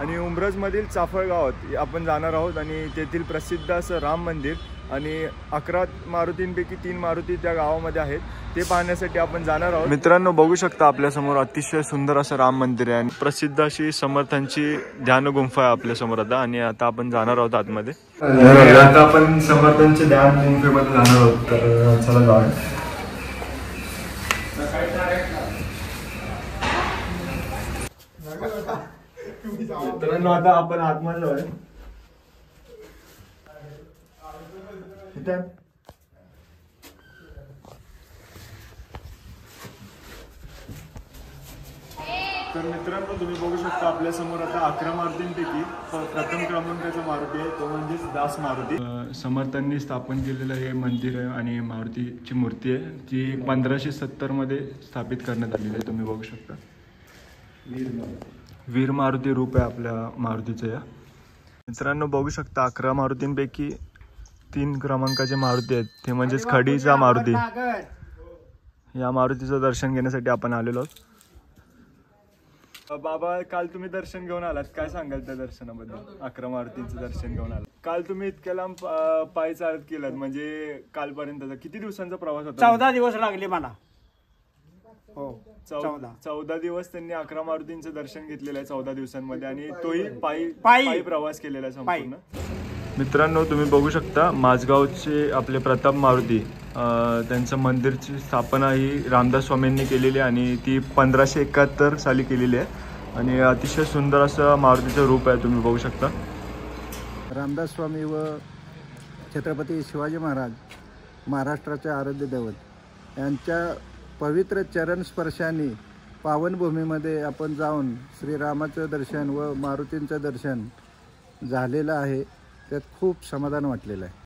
आणि उंब्रजमधील चाफळ गावात आपण जाणार आहोत आणि तेथील प्रसिद्ध असं राम मंदिर आणि 11 मारुतींपैकी 3 मारुती त्या गावामध्ये आहेत ते पाहण्यासाठी आपण जाणार आहोत। मित्रांनो बघू शकता आपल्यासमोर अतिशय सुंदर असं राम मंदिर आहे आणि प्रसिद्ध अशी समर्थांची ध्यान गुंफा आहे आपल्यासमोर आता आणि आता आपण जाणार आहोत आतमध्ये। आता आपण समर्थांच्या ध्यान गुंफेमध्ये जाणार आहोत तर चला जाऊया। मित्रांनो आता आपण आतमध्ये जाऊया। तर मित्रांनो तुम्ही बघू शकता आपल्या समोर आता 11 मारुतींपैकी प्रथम क्रमांकाचा मारुती आहे तो म्हणजेच दास मारुती। समर्थांनी स्थापन केलेलं हे मंदिर आहे आणि मारुतीची मूर्ती आहे जी 1570 मध्ये स्थापित करण्यात आलेली आहे। तुम्ही बघू शकता वीर मारुती रूप आहे आपल्या मारुतीचं। या मित्रांनो बघू शकता 11 मारुतींपैकी 3 क्रमांकाचे मारुती आहेत ते म्हणजेच खडीचा मारुती। या मारुतीचं दर्शन घेण्यासाठी आपण आलेलो आहोत। बाबा काल तुम्ही दर्शन घेऊन आलात, काय सांगाल त्या दर्शनाबद्दल? 11 मारुतींचं दर्शन घेऊन आलात, काल तुम्ही इतक्या लांब पायी चालत केलात म्हणजे कालपर्यंतचा किती दिवसांचा प्रवास होता? 14 दिवस लागले मला। हो 14 दिवस त्यांनी 11 मारुतींचं दर्शन घेतलेलं आहे 14 दिवसांमध्ये आणि तोही पायी प्रवास केलेला आहे संपूर्ण। मित्रांनो तुम्ही बघू शकता माझगावचे आपले प्रताप मारुती त्यांचं मंदिरची स्थापना ही रामदास स्वामींनी केलेली आहे आणि ती 1571 साली केलेली आहे आणि अतिशय सुंदर असं मारुतीचं रूप आहे तुम्ही बघू शकता। रामदास स्वामी व छत्रपती शिवाजी महाराज महाराष्ट्राचे आराध्य दैवत यांच्या पवित्र चरण स्पर्शाने पावनभूमीमध्ये आपण जाऊन श्रीरामाचं दर्शन व मारुतींचं दर्शन झालेलं आहे, त्यात खूप समाधान वाटलेलं आहे।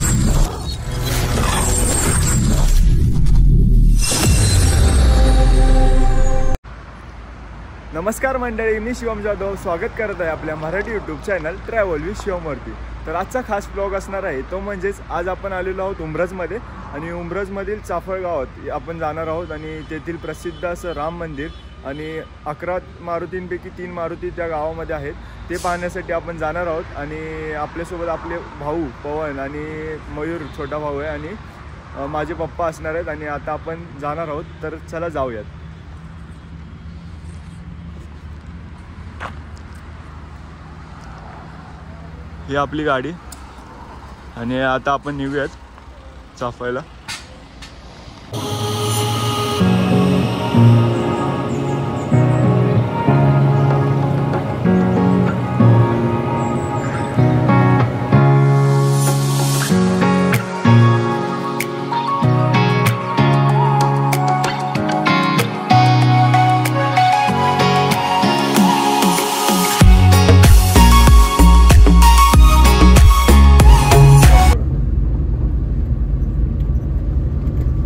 नमस्कार मंडळी, मी शिवम जाधव स्वागत करत आहे आपल्या मराठी यूट्यूब चॅनल ट्रॅव्हल विथ शिवमवरती। तर आजचा खास ब्लॉग असणार आहे तो म्हणजेच आज आपण आलेलो आहोत उंब्रजमध्ये आणि उंब्रजमधील चाफळ गावात आपण जाणार आहोत आणि तेथील प्रसिद्ध असं राम मंदिर आणि 11 मारुतींपैकी 3 मारुती त्या गावामध्ये आहेत ते पाहण्यासाठी आपण जाणार आहोत आणि आपल्यासोबत आपले भाऊ पवन आणि मयूर छोटा भाऊ आहे आणि माझे पप्पा असणार आहेत आणि आता आपण जाणार आहोत तर चला जाऊयात। ही आपली गाडी आणि आता आपण निघूयात चाफायला।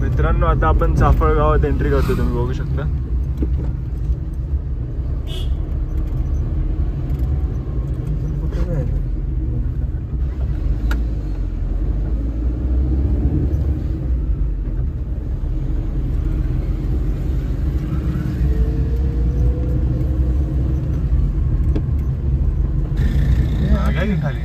मित्रांनो आता आपण चाफळ गावात एंट्री करतो, तुम्ही बघू शकता। खाली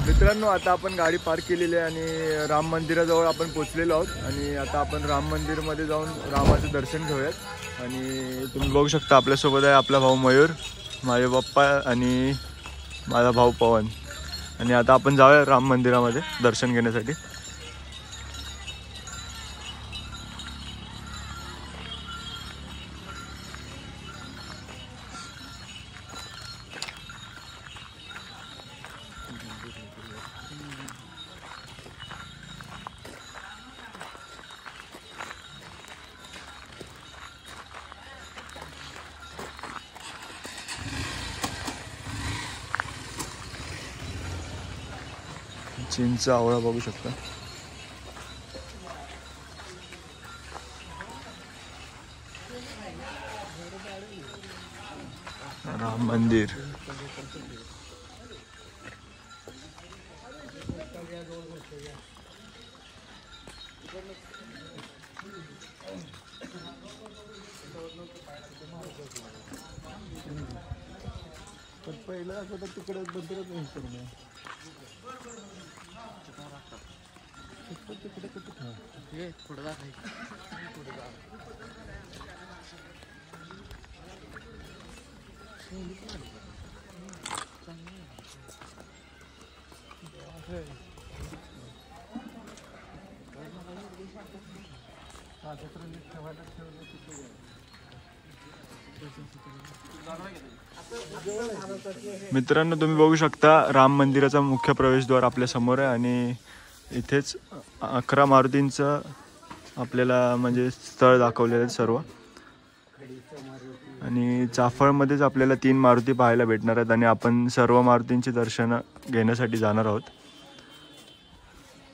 मित्रांनो आता आपण गाडी पार्क केलेली आहे आणि राम मंदिराजवळ आपण पोहोचलेलो आहोत आणि आता आपण राम मंदिरमध्ये जाऊन रामाचं दर्शन घेऊयात। आणि तुम्ही बघू शकता आपल्यासोबत आहे आपला भाऊ मयूर, माझे पप्पा आणि माझा भाऊ पवन आणि आता आपण जाऊया राम मंदिरामध्ये दर्शन घेण्यासाठी। चिंच आवळा बघू शकता। राम मंदिर पण पहिलं असं तर तिकडे बंदरच नाही करून तिकडे कुठे पुढे मित्रांनो, तुम्ही बघू शकता राम मंदिराचा मुख्य प्रवेशद्वार आपल्या समोर आहे आणि इथेच 11 मारुतींचं आपल्याला म्हणजे स्थळ दाखवलेलं आहे सर्व. आणि चाफळमध्येच आपल्याला 3 मारुती पाहायला भेटणार आहेत आणि आपण सर्व मारुतींची दर्शन घेण्यासाठी जाणार आहोत.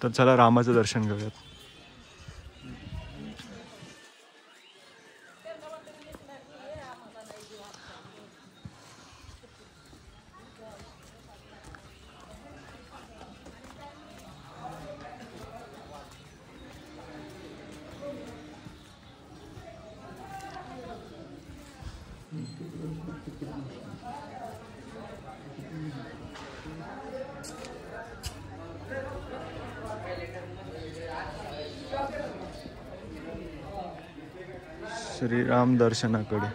तर चला रामाचं दर्शन घेऊयात. श्रीराम दर्शनाकडे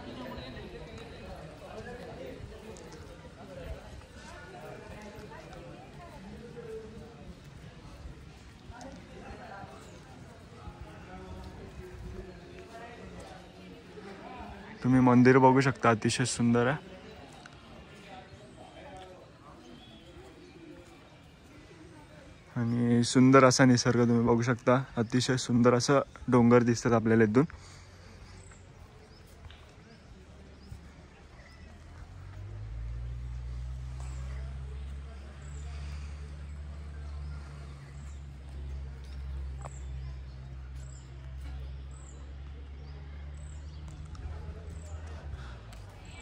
तुम्ही मंदिर बघू शकता, अतिशय सुंदर आहे. आणि सुंदर असा निसर्ग तुम्ही बघू शकता. अतिशय सुंदर असं डोंगर दिसतात आपल्याला इथून.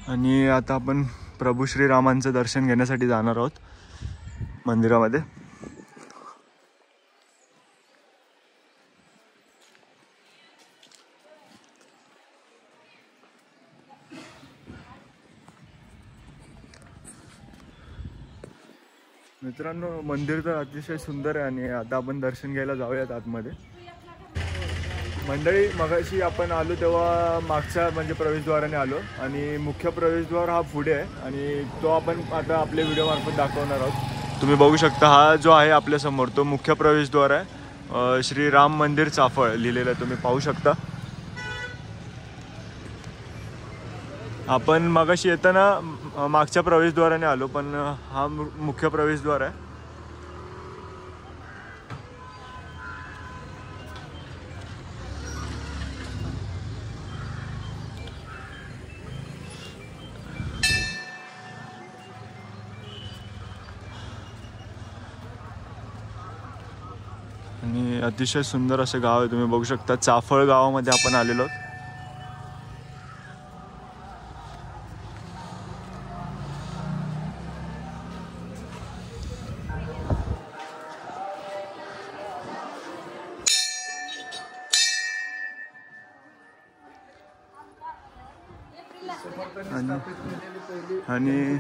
आणि आता आपण प्रभू श्रीरामांचं दर्शन घेण्यासाठी जाणार आहोत मंदिरामध्ये. मित्रांनो, मंदिर तर अतिशय सुंदर आहे आणि आता आपण दर्शन घ्यायला जाऊयात आतमध्ये. मंडळी, मगाशी आपण आलो तेव्हा मागच्या म्हणजे प्रवेशद्वाराने आलो आणि मुख्य प्रवेशद्वार हा पुढे आहे आणि तो आपण आता आपल्या व्हिडिओमार्फत दाखवणार आहोत. तुम्ही बघू शकता, हा जो आहे आपल्यासमोर तो मुख्य प्रवेशद्वार आहे. श्रीराम मंदिर चाफळ लिहिलेलं आहे, तुम्ही पाहू शकता. आपण मगाशी येताना मागच्या प्रवेशद्वाराने आलो, पण हा मुख्य प्रवेशद्वार आहे. आणि अतिशय सुंदर असं गाव आहे, तुम्ही बघू शकता. चाफळ गावामध्ये आपण आलेलो आहोत. आणि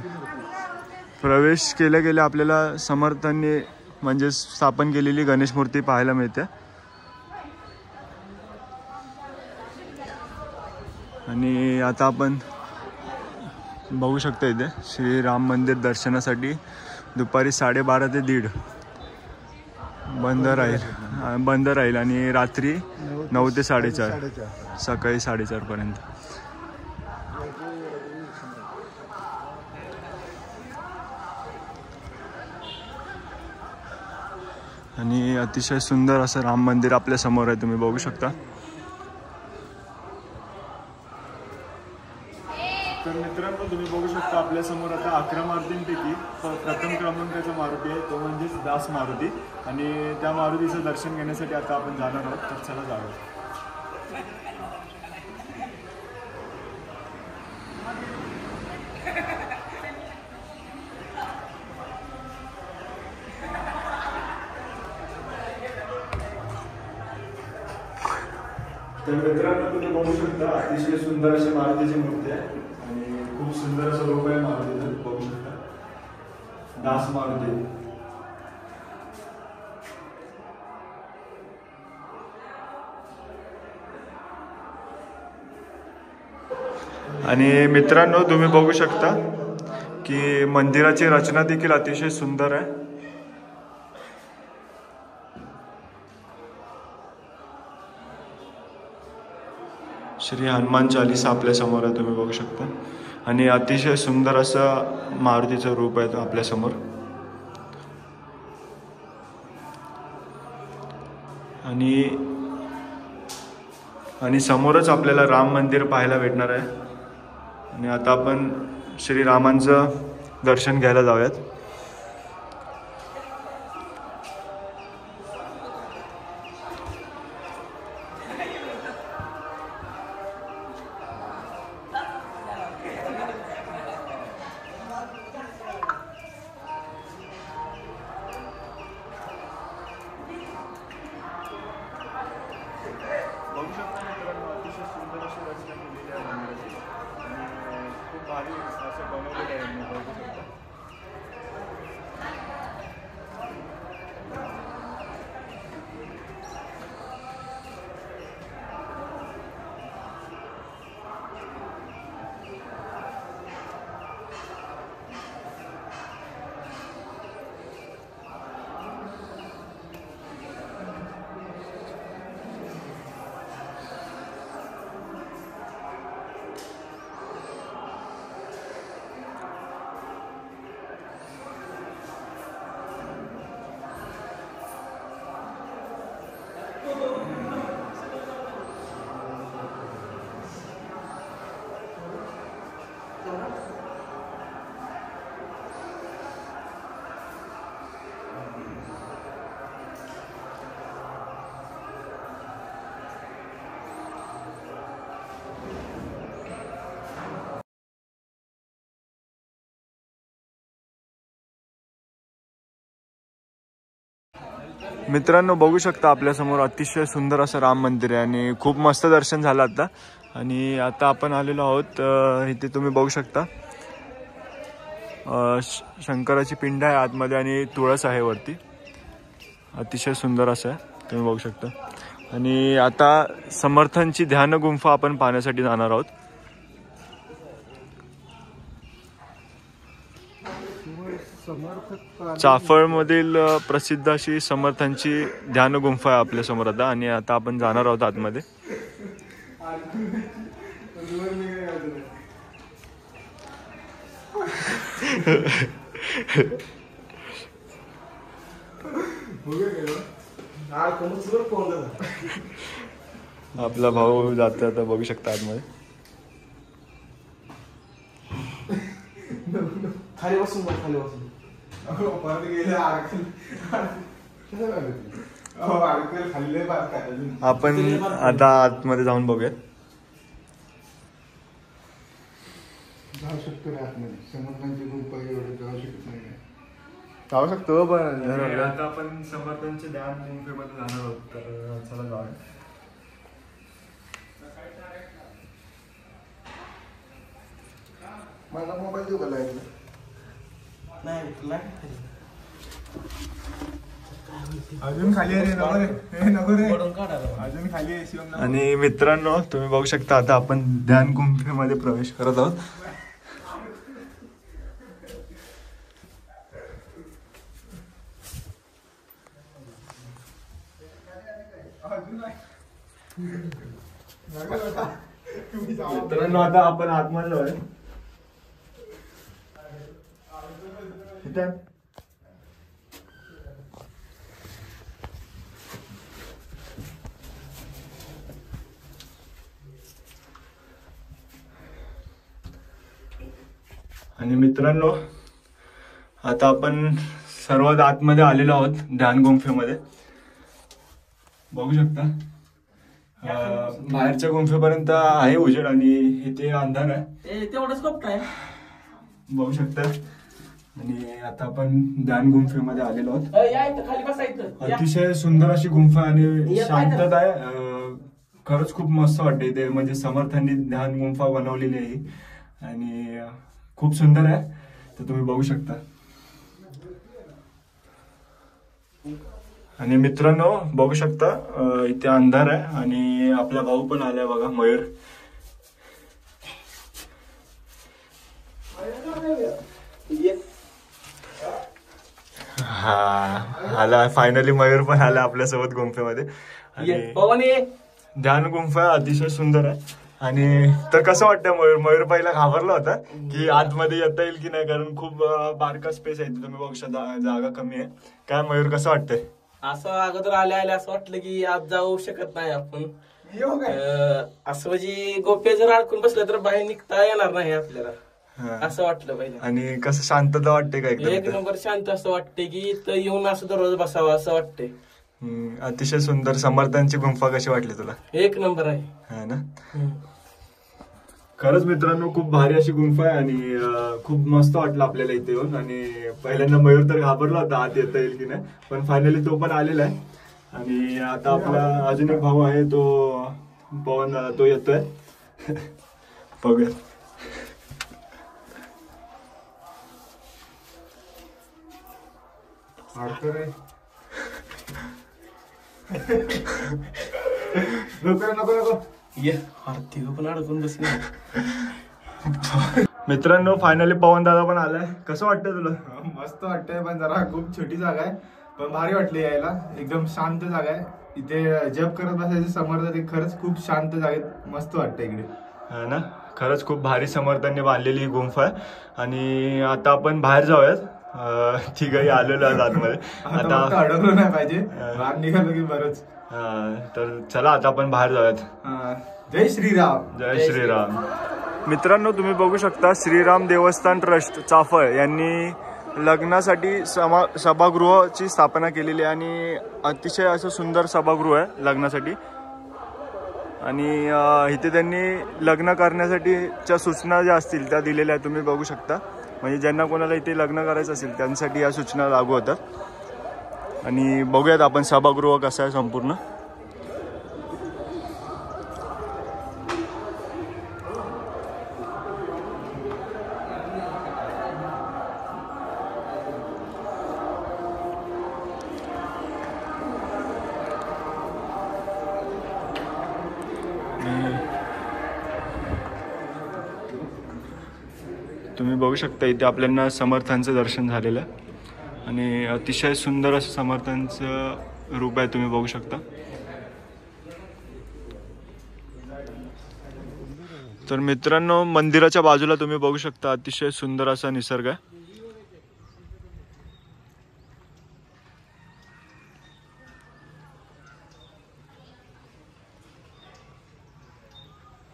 प्रवेश केल्या गेल्या आपल्याला समर्थांनी म्हणजे स्थापन केलेली गणेश मूर्ती पाहायला मिळते. आणि आता आपण बघू शकता इथे श्रीराम मंदिर दर्शनासाठी दुपारी 12:30 ते 1:30 बंद राहील आणि रात्री 9 ते 4:30 सकाळी 4:30 पर्यंत. आणि अतिशय सुंदर असं राम मंदिर आपल्या समोर आहे, तुम्ही बघू शकता. तर मित्रांनो, तुम्ही बघू शकता आपल्या समोर आता 11 मारुतींपैकी प्रथम क्रमांकाचा मारुती आहे, तो म्हणजेच दास मारुती. आणि त्या मारुतीचं दर्शन घेण्यासाठी आता आपण जाणार आहोत. तर चला जाऊया. तर मित्रांनो, तुम्ही बघू शकता अतिशय सुंदर अशी मारुतीची मूर्ती आहे आणि खूप खूप सुंदर असं रूप आहे मारुतीचं, बघू शकता. दास मारुती. आणि मित्रांनो तुम्ही बघू शकता की मंदिराची रचना देखील अतिशय सुंदर आहे. श्री हनुमान चालीसा आपल्या समोर आहे, तुम्ही बघू शकता. आणि अतिशय सुंदर असं मारुतीचं रूप आहे आपल्या समोर. आणि समोरच आपल्याला राम मंदिर पाहायला भेटणार आहे. आणि आता आपण श्रीरामांचं दर्शन घ्यायला जाऊयात. बघू शकता मित्रांनो, अतिशय सुंदर अशी रचना केलेली आहे मंदिराची. आणि खूप भारी असं बनवलेलं आहे यांनी, बघू शकता. मित्रांनो बघू शकता आपल्यासमोर अतिशय सुंदर असं राम मंदिर आहे आणि खूप मस्त दर्शन झालं आता. आणि आता आपण आलेलो आहोत इथे तुम्ही बघू शकता शंकराची पिंड आहे आतमध्ये आणि तुळस आहे वरती. अतिशय सुंदर असं आहे, तुम्ही बघू शकता. आणि आता समर्थांची ध्यान गुंफा आपण पाहण्यासाठी जाणार आहोत. चाफळमधील प्रसिद्ध अशी समर्थांची ध्यान गुंफा आहे आपल्या समोर आता. आणि आता आपण जाणार आहोत आतमध्ये. आपला भाऊ जातो आता, बघू शकता आतमध्ये. खाली बसून खाली बसून आपण आता आतमध्ये जाऊन बघूयात. जाऊ शकतो रे आतमध्ये, समर्थांची गुंफा एवढं जाऊ शकत नाही. जाऊ शकतो पण आता आपण समर्थांच्या ध्यान गुंफेमध्ये जाणार आहोत, तर चला जाऊया. माझा मोबाईल देऊ का लाईटला? अजून खाली आहे रे, नको रे, अजून खाली आहे. आणि मित्रांनो तुम्ही बघू शकता आता आपण ध्यान गुंफेमध्ये प्रवेश करत आहोत. मित्रांनो आता आपण आतमध्ये जाऊया. आणि मित्रांनो आता आपण सर्वात आतमध्ये आलेलो आहोत ध्यान गुंफेमध्ये. बघू शकता बाहेरच्या गुंफेपर्यंत आहे उजेड आणि इथे अंधार आहे, तेवढंच कप्ट आहे, बघू शकता. आणि आता आपण ध्यान गुंफेमध्ये आलेलो आहोत. खाली बसायचं. अतिशय सुंदर अशी गुंफा आणि शांतता आहे. खरंच खूप मस्त वाटते इथे, म्हणजे समर्थांनी ध्यान गुंफा बनवलेली आहे. आणि खूप सुंदर आहे, तर तुम्ही बघू शकता. आणि मित्रांनो बघू शकता इथे अंधार आहे आणि आपला भाऊ पण आलाय बघा, मयूर. हा आला फायनली, मयूर पण आला आपल्यासोबत गुंफेमध्ये. आणि ध्यान गुंफा अतिशय सुंदर आहे. आणि तर कसं वाटतं मयूर? मयूर पहिला घाबरला होता की आतमध्ये येता येईल की नाही, कारण खूप बारका स्पेस आहे, तुम्ही बघू शकता जागा कमी आहे. काय मयूर कसं वाटतंय? असं अगोदर आल्या असं वाटलं की आज जाऊ शकत नाही आपण. असं म्हणजे गोप्या जर अडकून बसलं तर बाहेर निघता येणार नाही आपल्याला, असं वाटलं पाहिजे. आणि कसं शांतता वाटते का? एक नंबर शांत असं वाटते की इथं येऊन असं दररोज बसावं असं वाटतंय. अतिशय सुंदर. समर्थांची गुंफा कशी वाटली तुला? एक नंबर आहे. हा ना. खरंच मित्रांनो खूप भारी अशी गुंफा आहे आणि खूप मस्त वाटलं आपल्याला इथे येऊन. आणि पहिल्यांदा मयूर तर घाबरला होता आत येता येईल की नाही, पण फायनली तो पण आलेला आहे. आणि आता आपला अजून एक भाऊ आहे, तो पवन, तो येतोय. बघूया. नको पण अडकून बसले. मित्रांनो फायनली पवन दादा पण आलाय. कसं वाटतंय तुला? मस्त वाटतंय, पण जरा खूप छोटी जागा आहे, पण भारी वाटली यायला. एकदम शांत जागा आहे. इथे जप करत बसायचं समर्थ, ते खरंच खूप शांत जागेत मस्त वाटतं इकडे. हा ना, खरंच खूप भारी समर्थांनी बांधलेली ही गुंफा आहे. आणि आता आपण बाहेर जाऊयात. तिघही आलेलो आहे आतमध्ये. आता अडकलो नाही पाहिजे, बाहेर निघालो की बरंच. तर चला आता आपण बाहेर जाऊयात. जय श्रीराम. जय श्रीराम. मित्रांनो तुम्ही बघू शकता श्रीराम देवस्थान ट्रस्ट चाफळ यांनी लग्नासाठी सभागृहाची स्थापना केलेली आहे. आणि अतिशय असं सुंदर सभागृह आहे लग्नासाठी. आणि इथे त्यांनी लग्न करण्यासाठीच्या सूचना ज्या असतील त्या दिलेल्या आहेत, तुम्ही बघू शकता. म्हणजे ज्यांना कोणाला इथे लग्न करायचं असेल त्यांसाठी या सूचना लागू होतात. आणि बघूयात आपण सभागृह कसं आहे संपूर्ण. तुम्ही बघू शकता इथे आपल्याला समर्थांचं दर्शन झालेलं आहे. आणि अतिशय सुंदर असं समर्थांचं रूप आहे, तुम्ही बघू शकता. तर मित्रांनो मंदिराच्या बाजूला तुम्ही बघू शकता अतिशय सुंदर असा निसर्ग आहे.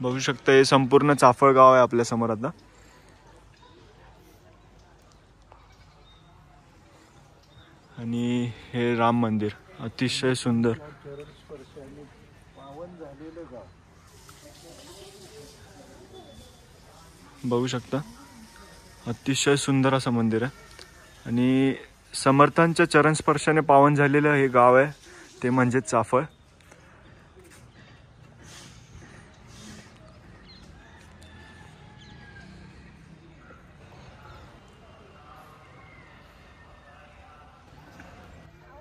बघू शकता हे संपूर्ण चाफळ गाव आहे आपल्या समोर आता. आणि हे राम मंदिर अतिशय सुंदर. बघू शकता अतिशय सुंदर असं मंदिर आहे. आणि समर्थांच्या चरणस्पर्शाने पावन झालेलं हे गाव आहे, ते म्हणजे चाफळ.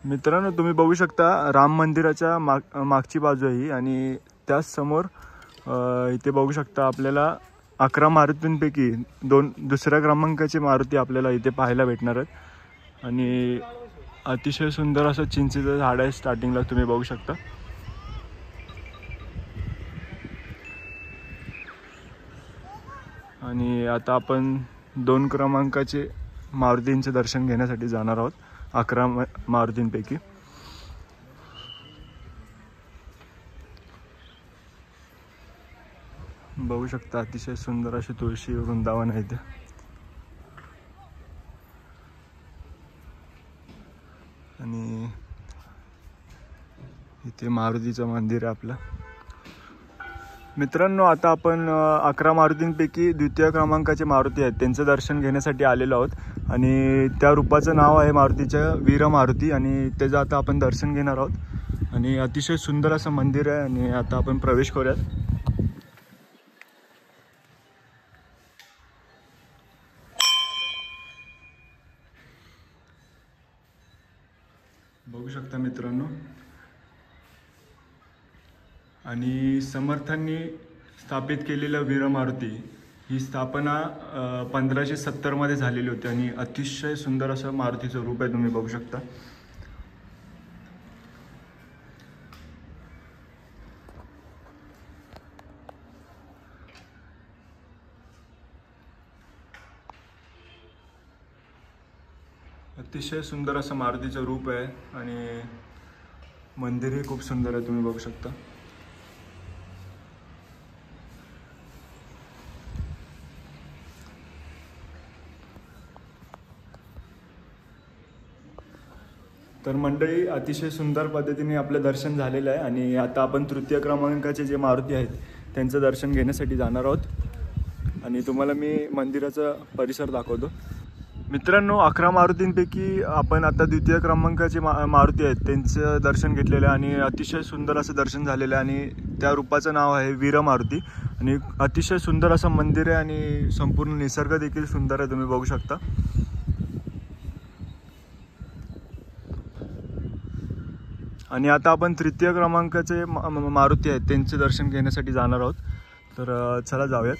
मित्रांनो तुम्ही बघू शकता राम मंदिराच्या मागची बाजू आहे ही. आणि त्याच समोर इथे बघू शकता आपल्याला 11 मारुतींपैकी दुसऱ्या क्रमांकाची मारुती आपल्याला इथे पाहायला भेटणार आहेत. आणि अतिशय सुंदर असं चिंचेचं झाड आहे स्टार्टिंगला, तुम्ही बघू शकता. आणि आता आपण 2 क्रमांकाचे मारुतींचे दर्शन घेण्यासाठी जाणार आहोत 11 मारुतींपैकी. बघू शकता अतिशय सुंदर अशी तुळशी वृंदावन आहे इथे. आणि इथे मारुतीचं मंदिर आहे आपलं. मित्रांनो आता आपण 11 मारुतींपैकी द्वितीय क्रमांकाचे मारुती आहेत त्यांचं दर्शन घेण्यासाठी आलेलो आहोत. आणि त्या रूपाचं नाव आहे मारुतीचं वीर मारुती. आणि त्याचं आता आपण दर्शन घेणार आहोत. आणि अतिशय सुंदर असं मंदिर आहे. आणि आता आपण प्रवेश करूयात. शकता मित्रांनो. आणि समर्थांनी स्थापित केलेलं वीर मारुती ही स्थापना 1570 मध्ये झालेली होती आणि अतिशय सुंदर असं मारुतीचं रूप आहे, तुम्ही बघू शकता. अतिशय सुंदर असं मारुतीचं रूप आहे आणि मंदिरही खूप सुंदर आहे, तुम्ही बघू शकता. तर मंडळी, अतिशय सुंदर पद्धतीने आपलं दर्शन झालेलं आहे आणि आता आपण तृतीय क्रमांकाचे जे मारुती आहेत त्यांचं दर्शन घेण्यासाठी जाणार आहोत आणि तुम्हाला मी मंदिराचा परिसर दाखवतो. मित्रांनो, 11 मारुतींपैकी आपण आता द्वितीय क्रमांकाचे मारुती आहेत त्यांचं दर्शन घेतलेलं आहे आणि अतिशय सुंदर असं दर्शन झालेलं आहे आणि त्या रूपाचं नाव आहे वीर मारुती आणि अतिशय सुंदर असं मंदिर आहे आणि संपूर्ण निसर्ग देखील सुंदर आहे, तुम्ही बघू शकता. आणि आता आपण तृतीय क्रमांकाचे मारुती आहेत त्यांचे दर्शन घेण्यासाठी जाणार आहोत. तर चला जाऊयात.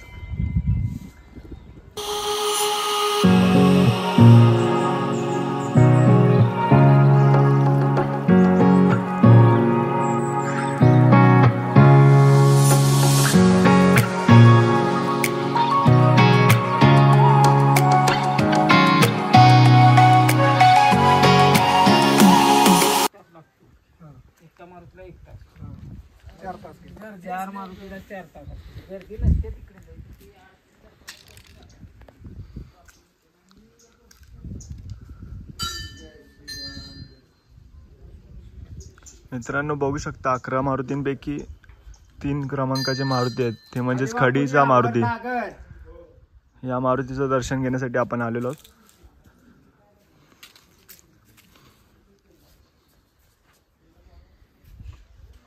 मित्रांनो, बघू शकता 11 मारुतींपैकी 3 क्रमांकाचे मारुती आहेत, ते म्हणजेच खडीचा मारुती. या मारुतीचं दर्शन घेण्यासाठी आपण आलेलो आहोत.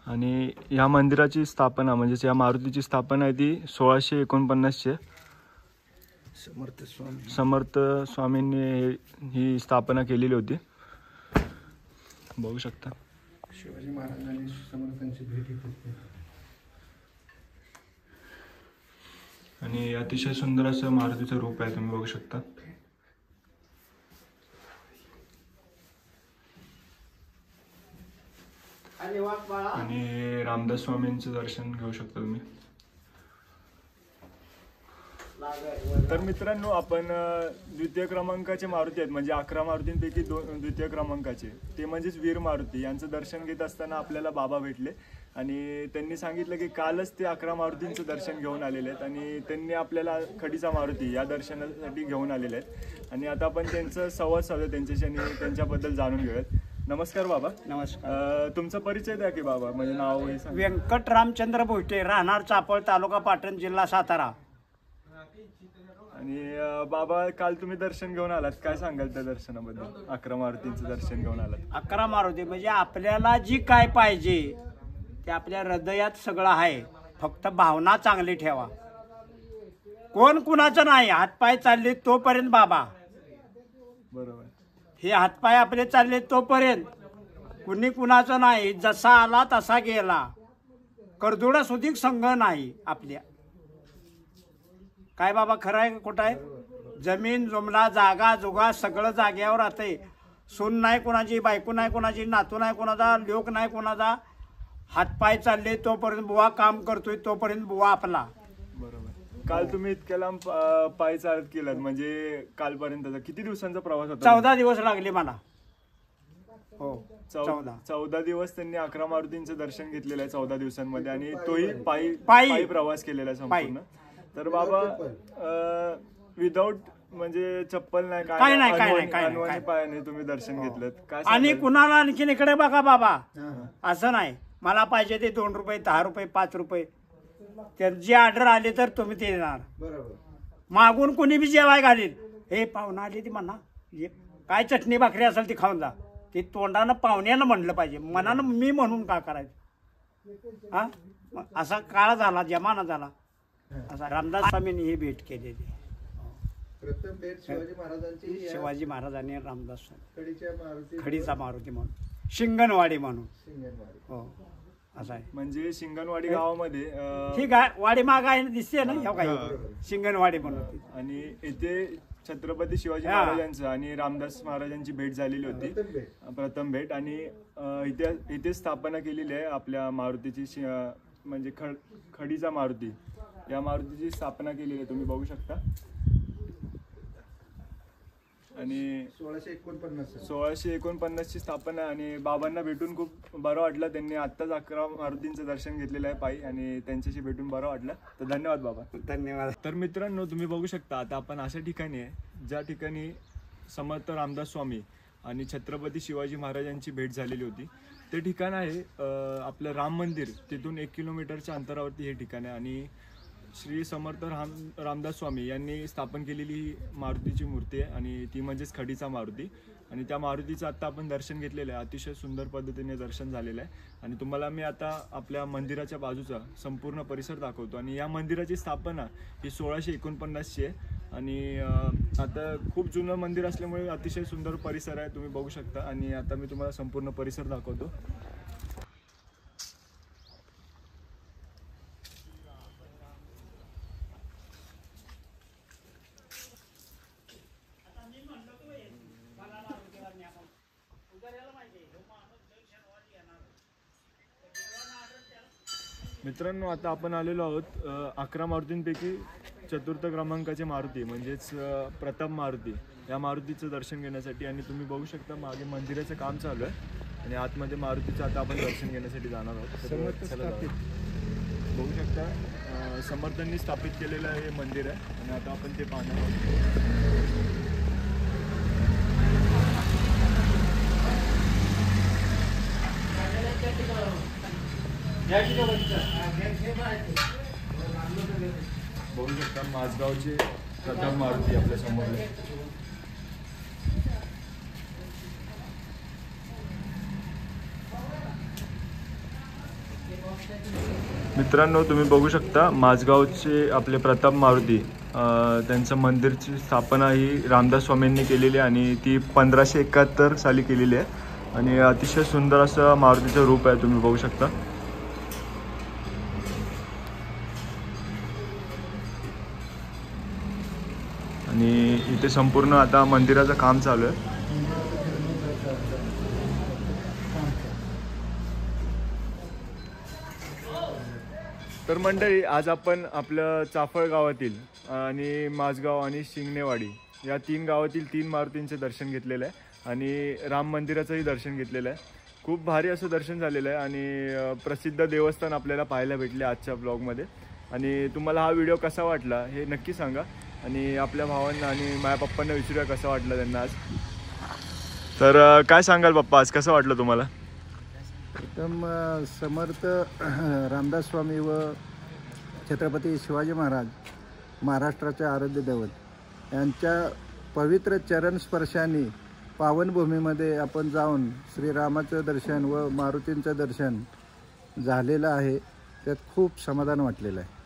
आणि या मंदिराची स्थापना म्हणजेच या मारुतीची स्थापना आहे ती 1649 समर्थ स्वामींनी ही स्थापना केलेली होती, बघू शकता. शिवाजी महाराजांनी समर्थांची भेट घेतली आणि अतिशय सुंदर असं मारुतीचं रूप आहे, तुम्ही बघू शकता. आणि रामदास स्वामींचं दर्शन घेऊ शकता तुम्ही. तर मित्रांनो, आपण द्वितीय क्रमांकाचे मारुती आहेत म्हणजे 11 मारुतींपैकी 2 द्वितीय क्रमांकाचे ते म्हणजेच वीर मारुती यांचं दर्शन घेत असताना आपल्याला बाबा भेटले आणि त्यांनी सांगितलं की कालच ते 11 मारुतींचं दर्शन घेऊन आलेले आहेत आणि त्यांनी आपल्याला खडीचा मारुती या दर्शनासाठी घेऊन आलेले आहेत आणि आता आपण त्यांचं संवाद साधूया त्यांच्याशी आणि त्यांच्याबद्दल जाणून घेऊयात. नमस्कार बाबा. नमस्कार. तुमचा परिचय द्या की बाबा, म्हणजे नाव हे सांगा. व्यंकट रामचंद्र भोईटे, राहणार चापळ, तालुका पाटण, जिल्हा सातारा. आणि बाबा, काल तुम्ही दर्शन घेऊन आलात, काय सांगाल त्या दर्शनाबद्दल? 11 मारुतींचं दर्शन घेऊन आलात. 11 मारुती म्हणजे आपल्याला जी काय पाहिजे ते आपल्या हृदयात सगळं आहे, फक्त भावना चांगली ठेवा. कोण कुणाचं नाही, हातपाय चालले तोपर्यंत बाबा. बरोबर. हे हातपाय आपले चालले तोपर्यंत कुणी कुणाचं नाही, जसा आला तसा गेला. करदुडा सुधीक संघ नाही आपल्या. काय बाबा, खरं आहे खोटं आहे? जमीन जुमला जागा जुगा सगळं जाग्यावर राहते. सून नाही कोणाची, बायको नाही कोणाची, नातू नाही कोणाचा, लोक नाही कोणाचा. हातपाय चालले तोपर्यंत बुवा काम करतोय, तोपर्यंत बुवा आपला. बरोबर. काल तुम्ही इतक्या लांब पाय चालत केलात, म्हणजे कालपर्यंतचा किती दिवसांचा प्रवास होता? 14 दिवस लागले मला. हो, 14 दिवस त्यांनी 11 मारुतींचं दर्शन घेतलेलं आहे 14 दिवसांमध्ये आणि तोही पायी प्रवास केलेला आहे संपूर्ण. तर बाबा, विदाऊट म्हणजे चप्पल नाही, काय नाही, पायाने तुम्ही दर्शन घेतलं, काय? आणि कुणाला आणखीन इकडे बघा बाबा, असं नाही मला पाहिजे ते 2 रुपये, 10 रुपये, 5 रुपये जी ऑर्डर आली तर तुम्ही ते देणार. मागून कुणी बी जेवाय घालील, हे पाहुणा आली ती म्हणा, काय चटणी भाकरी असेल ती खाऊन जा. ते तोंडानं पाहुण्यानं म्हणलं पाहिजे, मनानं मी म्हणून का करायचं? हा, असा काळ झाला, जमाना झाला. असा रामदास स्वामींनी ही भेट केलेली. प्रथम भेट शिवाजी महाराजांची, शिवाजी महाराजांनी रामदास स्वामी खडीचा मारुती म्हणून. शिंगणवाडी म्हणून. हो असं आहे. म्हणजे शिंगणवाडी गावामध्ये ठीक आहे, वाडी माग आहे दिसते ना ह्या काही शिंगणवाडी म्हणून. आणि इथे छत्रपती शिवाजी महाराजांचं आणि रामदास महाराजांची भेट झालेली होती, प्रथम भेट. आणि इथे स्थापना केलेली आहे आपल्या मारुतीची, म्हणजे खडीचा मारुती, या मारुतीची स्थापना केलेली आहे, तुम्ही बघू शकता. आणि 1649 ची स्थापना. आणि बाबांना भेटून खूप बरं वाटलं, त्यांनी आत्ताच 11 मारुतींचं दर्शन घेतलेलं आहे पायी, आणि त्यांच्याशी भेटून बरं वाटलं. तर धन्यवाद बाबा. धन्यवाद. तर मित्रांनो, तुम्ही बघू शकता आता आपण अशा ठिकाणी आहे ज्या ठिकाणी समर्थ रामदास स्वामी आणि छत्रपती शिवाजी महाराजांची भेट झालेली होती. ते ठिकाण आहे आपलं राम मंदिर, तिथून 1 किलोमीटरच्या अंतरावरती हे ठिकाण आहे. आणि श्री समर्थ रामदास स्वामी यांनी स्थापन केलेली ही मारुतीची मूर्ती आहे, आणि ती म्हणजेच खडीचा मारुती. आणि त्या मारुतीचं आता आपण दर्शन घेतलेलं आहे, अतिशय सुंदर पद्धतीने दर्शन झालेलं आहे. आणि तुम्हाला मी आता आपल्या मंदिराच्या बाजूचा संपूर्ण परिसर दाखवतो. आणि या मंदिराची स्थापना ही 1649ची आहे. आणि आता खूप जुनं मंदिर असल्यामुळे अतिशय सुंदर परिसर आहे, तुम्ही बघू शकता. आणि आता मी तुम्हाला संपूर्ण परिसर दाखवतो. मित्रांनो, आता आपण आलेलो आहोत 11 मारुतींपैकी चतुर्थ क्रमांकाचे मारुती, म्हणजेच प्रथम मारुती, या मारुतीचं दर्शन घेण्यासाठी. आणि तुम्ही बघू शकता मागे मंदिराचं काम चालू आहे, आणि आतमध्ये मारुतीचं आता आपण दर्शन घेण्यासाठी जाणार आहोत. बघू शकता समर्थांनी स्थापित केलेलं हे मंदिर आहे, आणि आता आपण ते पाहणार आहोत. बघू शकता माझगावचे प्रथम मारुती आपल्या समोर. मित्रांनो, तुम्ही बघू शकता माझगावचे आपले प्रथम मारुती, त्यांचं मंदिरची स्थापना ही रामदास स्वामींनी केलेली आहे, आणि ती 1571 साली केलेली आहे. आणि अतिशय सुंदर असं मारुतीचं रूप आहे, तुम्ही बघू शकता. आणि इथे संपूर्ण आता मंदिराचं काम चालू आहे. तर मंडळी, आज आपण आपलं चाफळ गावातील आणि माझगाव आणि शिंगणेवाडी या 3 गावातील 3 मारुतींचे दर्शन घेतलेलं आहे, आणि राम मंदिराचंही दर्शन घेतलेलं आहे. खूप भारी असं दर्शन झालेलं आहे, आणि प्रसिद्ध देवस्थान आपल्याला पाहायला भेटले आजच्या ब्लॉगमध्ये. आणि तुम्हाला हा व्हिडिओ कसा वाटला हे नक्की सांगा, आणि आपल्या भावांना आणि माझ्या पप्पांना विचारूया कसा वाटला त्यांना आज. तर काय सांगाल पप्पा, आज कसं वाटलं तुम्हाला? एकदम समर्थ रामदास स्वामी व छत्रपती शिवाजी महाराज, महाराष्ट्राचे आराध्य दैवत, यांच्या पवित्र चरण स्पर्शाने पावनभूमीमध्ये आपण जाऊन श्रीरामाचं दर्शन व मारुतींचं दर्शन झालेलं आहे. त्यात खूप समाधान वाटलेलं आहे.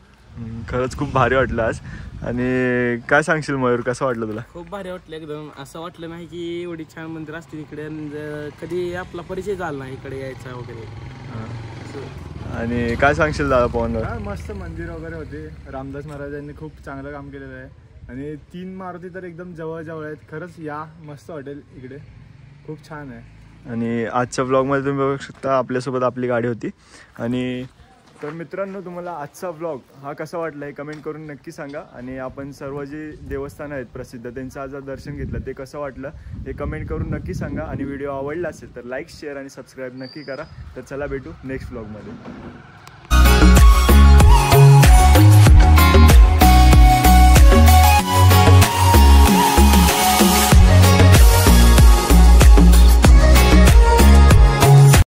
खरंच खूप भारी वाटलं आज. आणि काय सांगशील मयूर, कसं वाटलं तुला? खूप भारी वाटलं एकदम. असं वाटलं नाही की एवढी छान मंदिर असते इकडे, कधी आपला परिचय झाला नाही इकडे यायचा वगैरे. आणि काय सांगशील दादा पवन? मस्त मंदिर वगैरे होते. रामदास महाराजांनी खूप चांगलं काम केलेलं आहे, आणि 3 मारुती तर एकदम जवळ आहेत. खरंच या, मस्त वाटेल इकडे, खूप छान आहे. आणि आजच्या ब्लॉगमध्ये तुम्ही बघू शकता आपल्यासोबत आपली गाडी होती. आणि तर मित्रांनो, तुम्हाला आजचा ब्लॉग हा कसा वाटला हे कमेंट करून नक्की सांगा. आणि आपण सर्व जे देवस्थान आहेत प्रसिद्ध त्यांचं आज दर्शन घेतलं, ते कसं वाटलं हे कमेंट करून नक्की सांगा. आणि व्हिडिओ आवडला असेल तर लाईक, शेअर आणि सबस्क्राईब नक्की करा. तर चला भेटू नेक्स्ट ब्लॉगमध्ये.